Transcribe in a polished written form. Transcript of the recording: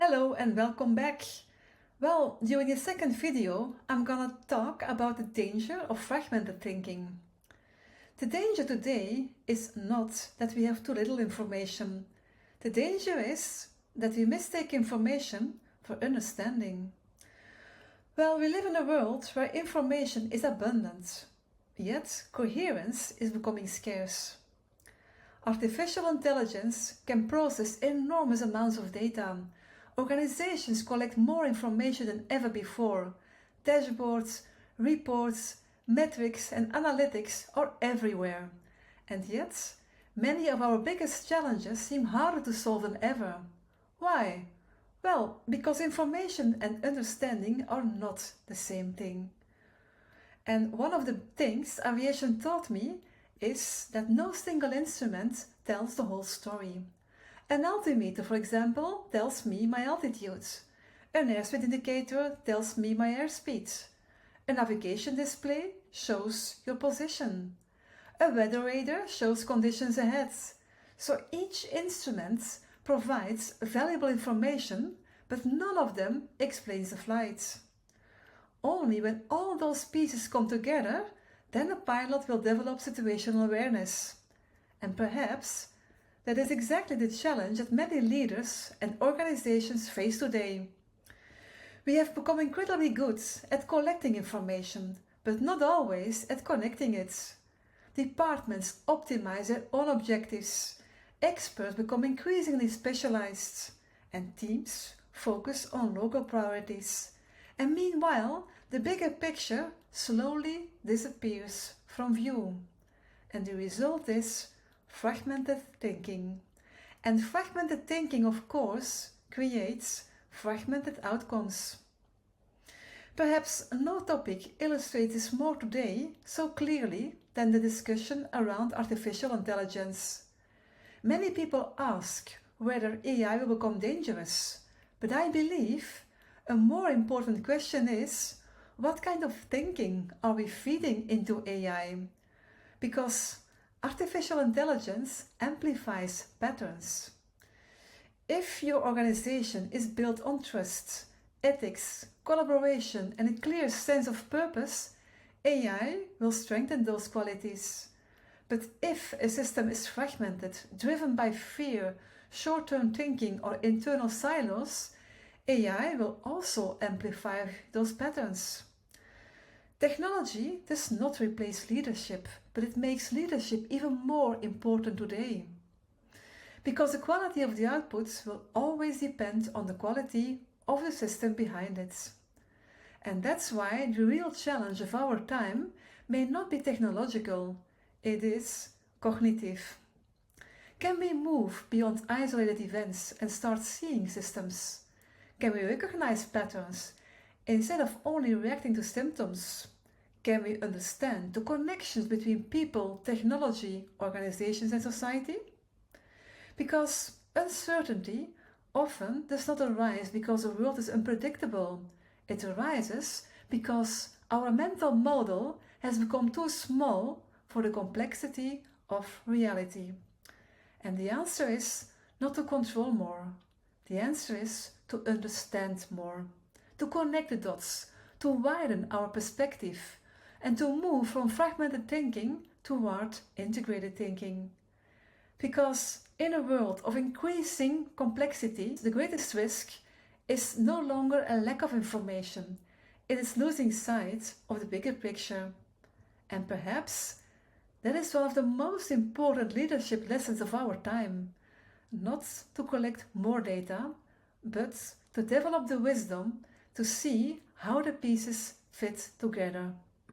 Hello and welcome back. Well, during the second video, I'm gonna talk about the danger of fragmented thinking. The danger today is not that we have too little information. The danger is that we mistake information for understanding. Well, we live in a world where information is abundant, yet coherence is becoming scarce. Artificial intelligence can process enormous amounts of data. Organizations collect more information than ever before. Dashboards, reports, metrics and analytics are everywhere. And yet, many of our biggest challenges seem harder to solve than ever. Why? Well, because information and understanding are not the same thing. And one of the things aviation taught me is that no single instrument tells the whole story. An altimeter, for example, tells me my altitude. An airspeed indicator tells me my airspeed. A navigation display shows your position. A weather radar shows conditions ahead. So each instrument provides valuable information, but none of them explains the flight. Only when all those pieces come together, then a pilot will develop situational awareness. And perhaps that is exactly the challenge that many leaders and organizations face today. We have become incredibly good at collecting information, but not always at connecting it. Departments optimize their own objectives, experts become increasingly specialized, and teams focus on local priorities. And meanwhile, the bigger picture slowly disappears from view. And the result is fragmented thinking. And fragmented thinking, of course, creates fragmented outcomes. Perhaps no topic illustrates this more today so clearly than the discussion around artificial intelligence. Many people ask whether AI will become dangerous, but I believe a more important question is, what kind of thinking are we feeding into AI? Because artificial intelligence amplifies patterns. If your organization is built on trust, ethics, collaboration and a clear sense of purpose, AI will strengthen those qualities. But if a system is fragmented, driven by fear, short-term thinking or internal silos, AI will also amplify those patterns. Technology does not replace leadership, but it makes leadership even more important today. Because the quality of the output will always depend on the quality of the system behind it. And that's why the real challenge of our time may not be technological, it is cognitive. Can we move beyond isolated events and start seeing systems? Can we recognize patterns instead of only reacting to symptoms? Can we understand the connections between people, technology, organizations and society? Because uncertainty often does not arise because the world is unpredictable. It arises because our mental model has become too small for the complexity of reality. And the answer is not to control more. The answer is to understand more, to connect the dots, to widen our perspective, and to move from fragmented thinking toward integrated thinking. Because in a world of increasing complexity, the greatest risk is no longer a lack of information, it is losing sight of the bigger picture. And perhaps that is one of the most important leadership lessons of our time. Not to collect more data, but to develop the wisdom to see how the pieces fit together.